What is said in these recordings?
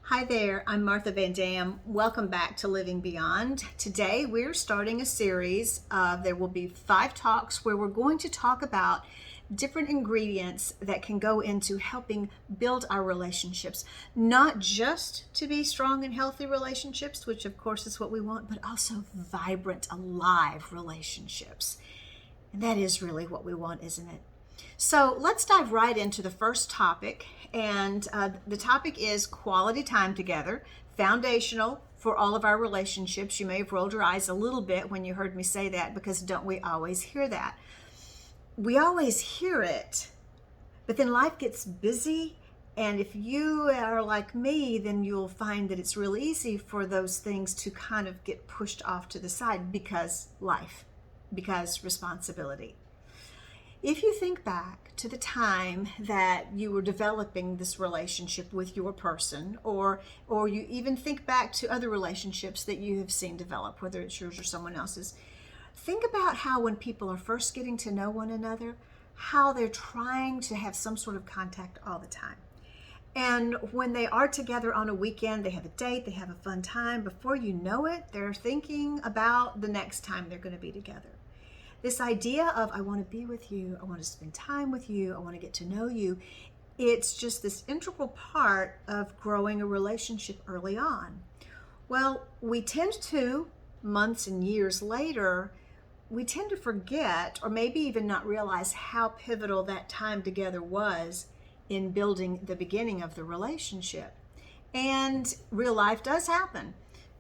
Hi there, I'm Martha Van Dam. Welcome back to Living Beyond. Today we're starting a series there will be 5 talks where we're going to talk about different ingredients that can go into helping build our relationships, not just to be strong and healthy relationships, which of course is what we want, but also vibrant, alive relationships. And that is really what we want, isn't it? So let's dive right into the first topic. And the topic is quality time together, foundational for all of our relationships. You may have rolled your eyes a little bit when you heard me say that, because don't we always hear that? We always hear it, but then life gets busy. And if you are like me, then you'll find that it's real easy for those things to kind of get pushed off to the side because life, because responsibility. If you think back to the time that you were developing this relationship with your person, or you even think back to other relationships that you have seen develop, whether it's yours or someone else's, think about how when people are first getting to know one another, how they're trying to have some sort of contact all the time. And when they are together on a weekend, they have a date, they have a fun time. Before you know it, they're thinking about the next time they're going to be together. This idea of, I want to be with you, I want to spend time with you, I want to get to know you, it's just this integral part of growing a relationship early on. Well, we tend to, months and years later, we tend to forget or maybe even not realize how pivotal that time together was in building the beginning of the relationship. And real life does happen.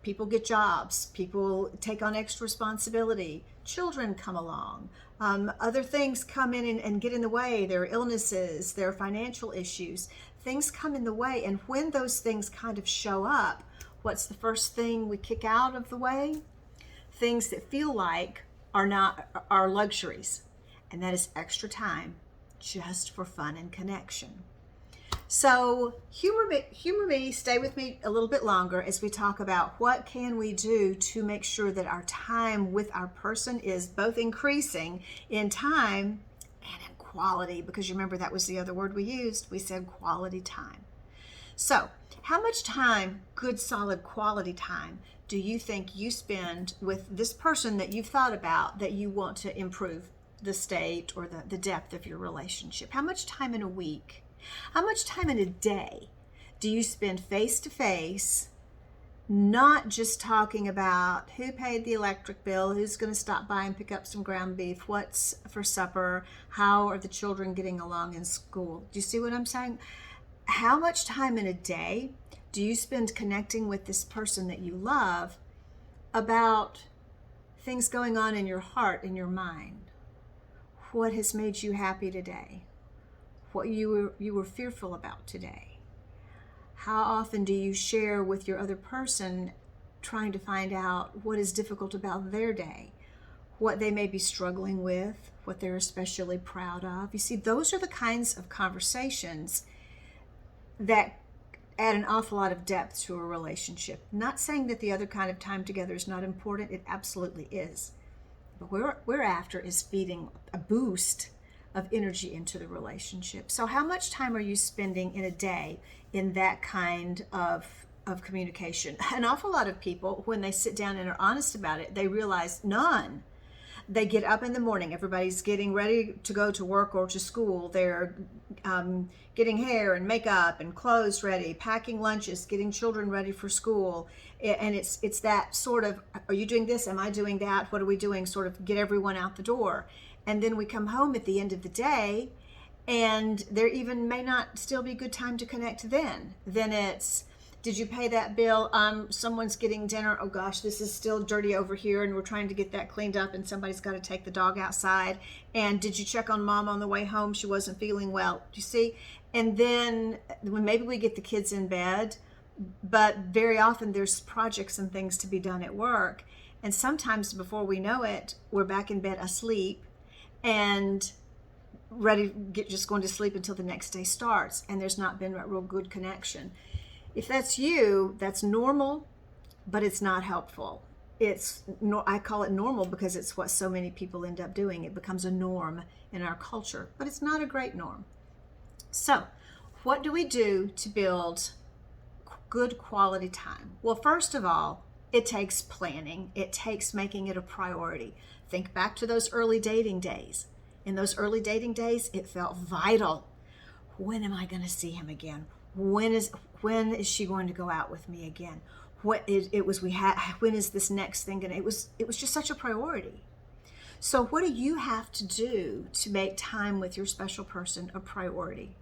People get jobs, people take on extra responsibility, children come along, other things come in and get in the way. There are illnesses, there are financial issues, things come in the way. And when those things kind of show up, what's the first thing we kick out of the way? Things that feel like are luxuries, and that is extra time just for fun and connection. So humor me, stay with me a little bit longer as we talk about what can we do to make sure that our time with our person is both increasing in time and in quality, because you remember that was the other word we used. We said quality time. So how much time, good solid quality time, do you think you spend with this person that you've thought about that you want to improve the state or the depth of your relationship? How much time in a week? How much time in a day do you spend face to face, not just talking about who paid the electric bill, who's going to stop by and pick up some ground beef, what's for supper, how are the children getting along in school? Do you see what I'm saying? How much time in a day do you spend connecting with this person that you love about things going on in your heart, in your mind? What has made you happy today? What you were fearful about today? How often do you share with your other person, trying to find out what is difficult about their day, what they may be struggling with, what they're especially proud of? You see, those are the kinds of conversations that add an awful lot of depth to a relationship. Not saying that the other kind of time together is not important, it absolutely is. But what we're after is feeding a boost of energy into the relationship. So how much time are you spending in a day in that kind of communication? An awful lot of people, when they sit down and are honest about it, they realize none. They get up in the morning, everybody's getting ready to go to work or to school. They're getting hair and makeup and clothes ready, packing lunches, getting children ready for school. And it's that sort of, are you doing this? Am I doing that? What are we doing? Sort of get everyone out the door. And then we come home at the end of the day, and there even may not still be a good time to connect then. Then it's, did you pay that bill? Someone's getting dinner. Oh gosh, this is still dirty over here, and we're trying to get that cleaned up, and somebody's got to take the dog outside. And did you check on mom on the way home? She wasn't feeling well. Do you see? And then when maybe we get the kids in bed, but very often there's projects and things to be done at work. And sometimes before we know it, we're back in bed asleep and ready, just going to sleep until the next day starts, and there's not been a real good connection. If that's you, that's normal, but it's not helpful. I call it normal because it's what so many people end up doing. It becomes a norm in our culture, but it's not a great norm. So what do we do to build good quality time? Well, first of all, it takes planning. It takes making it a priority. Think back to those early dating days. In those early dating days, it felt vital. When am I going to see him again? When is she going to go out with me again? When is this next thing going to? It was just such a priority. So what do you have to do to make time with your special person a priority?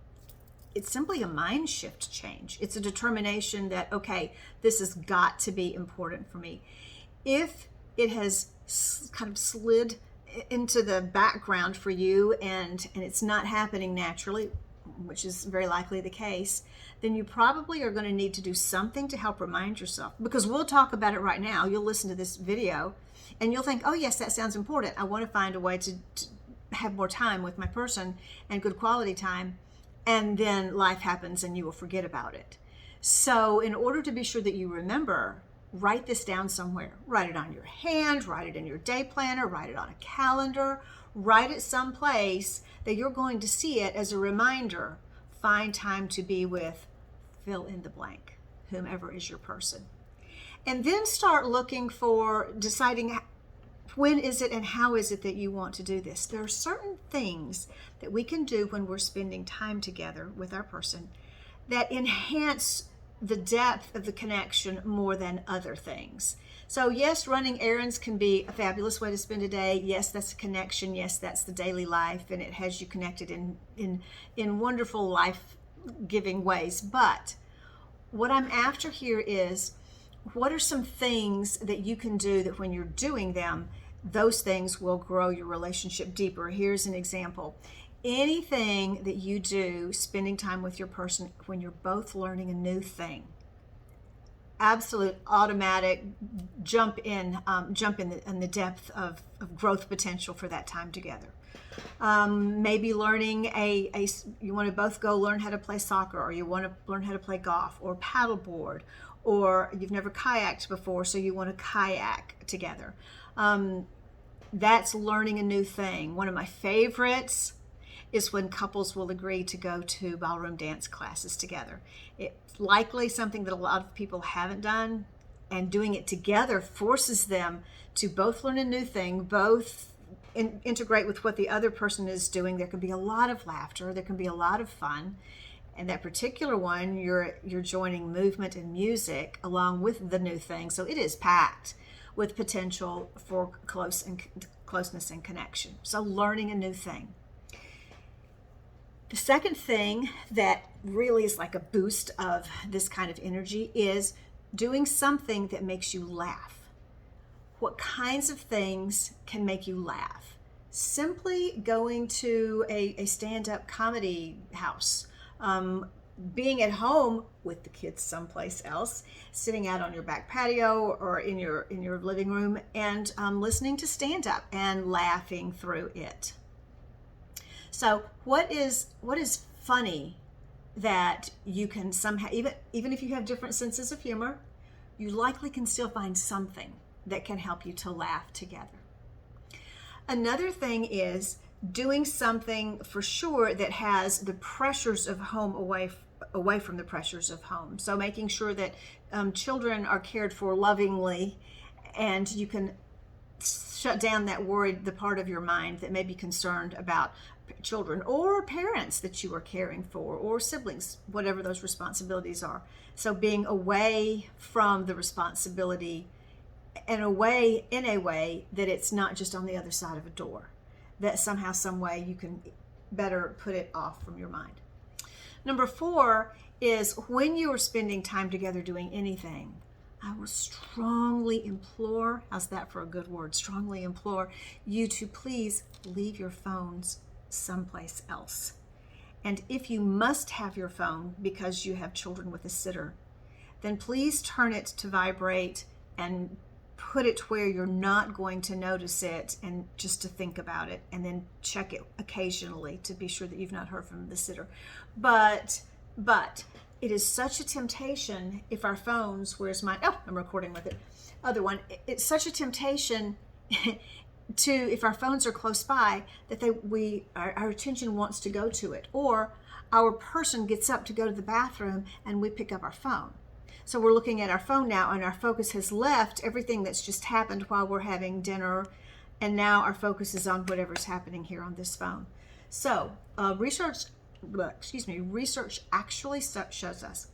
It's simply a mind shift change. It's a determination that, okay, this has got to be important for me. If it has kind of slid into the background for you and it's not happening naturally, which is very likely the case, then you probably are going to need to do something to help remind yourself, because we'll talk about it right now. You'll listen to this video and you'll think, oh yes, that sounds important. I want to find a way to have more time with my person and good quality time. And then life happens and you will forget about it. So in order to be sure that you remember, write this down somewhere. Write it on your hand, write it in your day planner, write it on a calendar, write it someplace that you're going to see it as a reminder. Find time to be with, fill in the blank, whomever is your person. And then start looking for, deciding when is it and how is it that you want to do this. There are certain things that we can do when we're spending time together with our person that enhance the depth of the connection more than other things. So yes, running errands can be a fabulous way to spend a day. Yes, that's a connection. Yes, that's the daily life, and it has you connected in wonderful life-giving ways. But what I'm after here is, what are some things that you can do that when you're doing them, those things will grow your relationship deeper? Here's an example. Anything that you do spending time with your person when you're both learning a new thing, absolute automatic jump in the depth of growth potential for that time together. Maybe learning you want to both go learn how to play soccer, or you want to learn how to play golf or paddleboard, or you've never kayaked before, so you want to kayak together. That's learning a new thing. One of my favorites is when couples will agree to go to ballroom dance classes together. It's likely something that a lot of people haven't done, and doing it together forces them to both learn a new thing, both integrate with what the other person is doing. There can be a lot of laughter, there can be a lot of fun. And that particular one, you're joining movement and music along with the new thing. So it is packed with potential for closeness and connection. So learning a new thing. The second thing that really is like a boost of this kind of energy is doing something that makes you laugh. What kinds of things can make you laugh? Simply going to a stand-up comedy house, being at home with the kids someplace else, sitting out on your back patio or in your living room and listening to stand-up and laughing through it. So what is funny that you can somehow, even if you have different senses of humor, you likely can still find something that can help you to laugh together. Another thing is doing something for sure that has the pressures of home away from the pressures of home. So making sure that children are cared for lovingly, and you can shut down the part of your mind that may be concerned about children or parents that you are caring for, or siblings, whatever those responsibilities are. So being away from the responsibility and away in a way that it's not just on the other side of a door, that somehow, some way you can better put it off from your mind. Number 4 is, when you are spending time together doing anything, I will strongly implore, how's that for a good word, strongly implore you to please leave your phones someplace else. And if you must have your phone because you have children with a sitter, then please turn it to vibrate and put it where you're not going to notice it, and just to think about it, and then check it occasionally to be sure that you've not heard from the sitter. But it is such a temptation if our phones, where's mine? Oh, I'm recording with it. Other one. It's such a temptation to, if our phones are close by, that our attention wants to go to it, or our person gets up to go to the bathroom and we pick up our phone. So we're looking at our phone now, and our focus has left everything that's just happened while we're having dinner, and now our focus is on whatever's happening here on this phone. So research actually shows us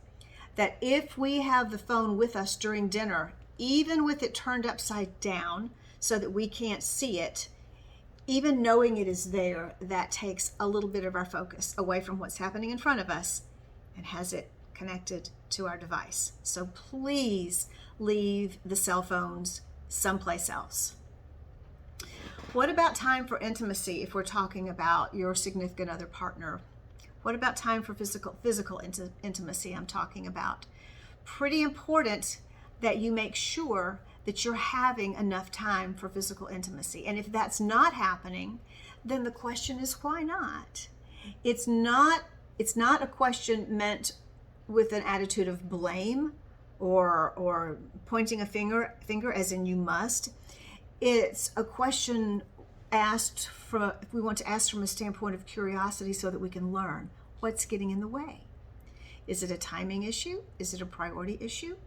that if we have the phone with us during dinner, even with it turned upside down so that we can't see it, even knowing it is there, that takes a little bit of our focus away from what's happening in front of us and has it connected to our device. So please leave the cell phones someplace else. What about time for intimacy if we're talking about your significant other partner? What about time for physical intimacy I'm talking about? Pretty important that you make sure that you're having enough time for physical intimacy. And if that's not happening, then the question is, why not? It's not a question meant with an attitude of blame or pointing a finger as in you must. It's a question asked from, if we want to ask from a standpoint of curiosity so that we can learn what's getting in the way. Is it a timing issue? Is it a priority issue?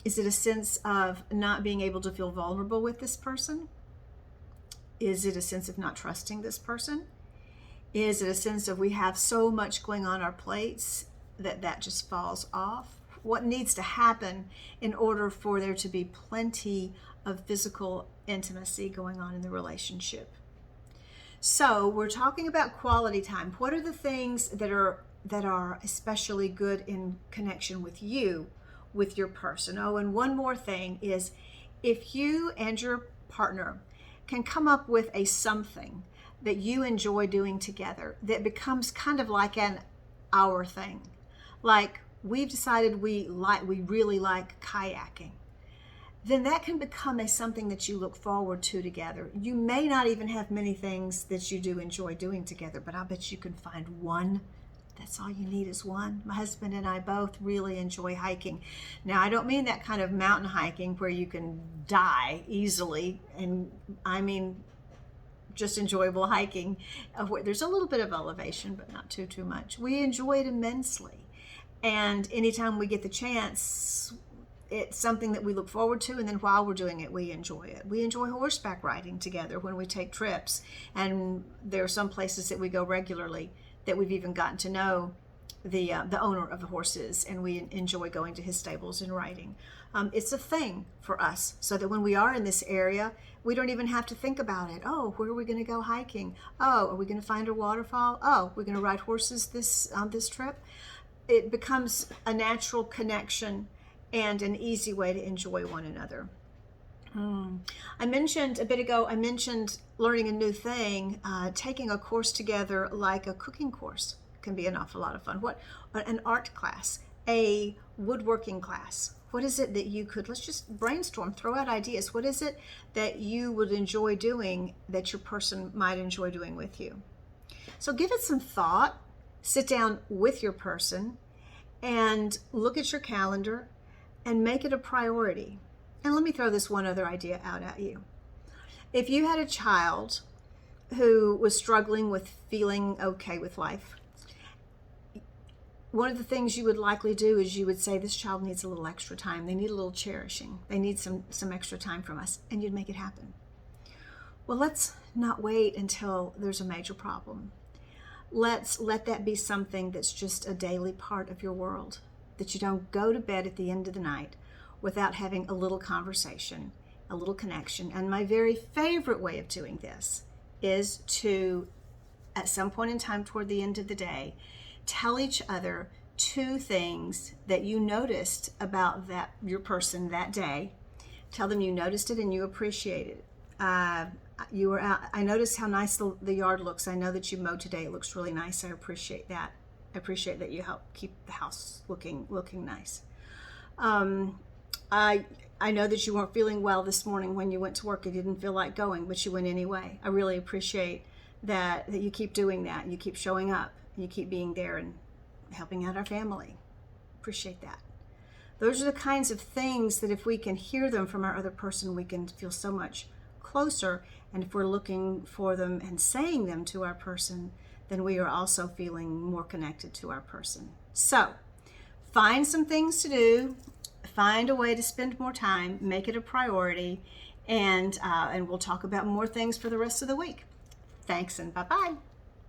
Is it a sense of not being able to feel vulnerable with this person? Is it a sense of not trusting this person? Is it a sense of we have so much going on our plates that just falls off? What needs to happen in order for there to be plenty of physical intimacy going on in the relationship? So we're talking about quality time. What are the things that are especially good in connection with you, with your person? Oh, and one more thing is, if you and your partner can come up with a something that you enjoy doing together that becomes kind of like an our thing. Like we've decided we really like kayaking. Then that can become something that you look forward to together. You may not even have many things that you do enjoy doing together, but I bet you can find one. That's all you need is one. My husband and I both really enjoy hiking. Now, I don't mean that kind of mountain hiking where you can die easily, and I mean just enjoyable hiking. There's a little bit of elevation, but not too much. We enjoy it immensely. And anytime we get the chance, it's something that we look forward to, and then while we're doing it, we enjoy it. We enjoy horseback riding together when we take trips, and there are some places that we go regularly that we've even gotten to know the owner of the horses, and we enjoy going to his stables and riding. It's a thing for us, so that when we are in this area, we don't even have to think about it. Oh, where are we going to go hiking? Oh, are we going to find a waterfall? Oh, we're going to ride horses on this trip. It becomes a natural connection and an easy way to enjoy one another. I mentioned a bit ago, learning a new thing. Taking a course together, like a cooking course, can be an awful lot of fun. An art class, a woodworking class. What is it that you could, let's just brainstorm, throw out ideas. What is it that you would enjoy doing that your person might enjoy doing with you? So give it some thought. Sit down with your person and look at your calendar and make it a priority. And let me throw this one other idea out at you. If you had a child who was struggling with feeling okay with life, one of the things you would likely do is you would say, this child needs a little extra time. They need a little cherishing. They need some extra time from us, and you'd make it happen. Well, let's not wait until there's a major problem. Let's let that be something that's just a daily part of your world, that you don't go to bed at the end of the night without having a little conversation, a little connection. And my very favorite way of doing this is to, at some point in time toward the end of the day, tell each other 2 things that you noticed about your person that day. Tell them you noticed it and you appreciate it. You were out. I noticed how nice the yard looks. I know that you mowed today. It looks really nice. I appreciate that. I appreciate that you help keep the house looking nice. I know that you weren't feeling well this morning when you went to work. You didn't feel like going, but you went anyway. I really appreciate that you keep doing that. You keep showing up. You keep being there and helping out our family. Appreciate that. Those are the kinds of things that if we can hear them from our other person, we can feel so much closer. And if we're looking for them and saying them to our person, then we are also feeling more connected to our person. So find some things to do, find a way to spend more time, make it a priority, and we'll talk about more things for the rest of the week. Thanks, and bye-bye.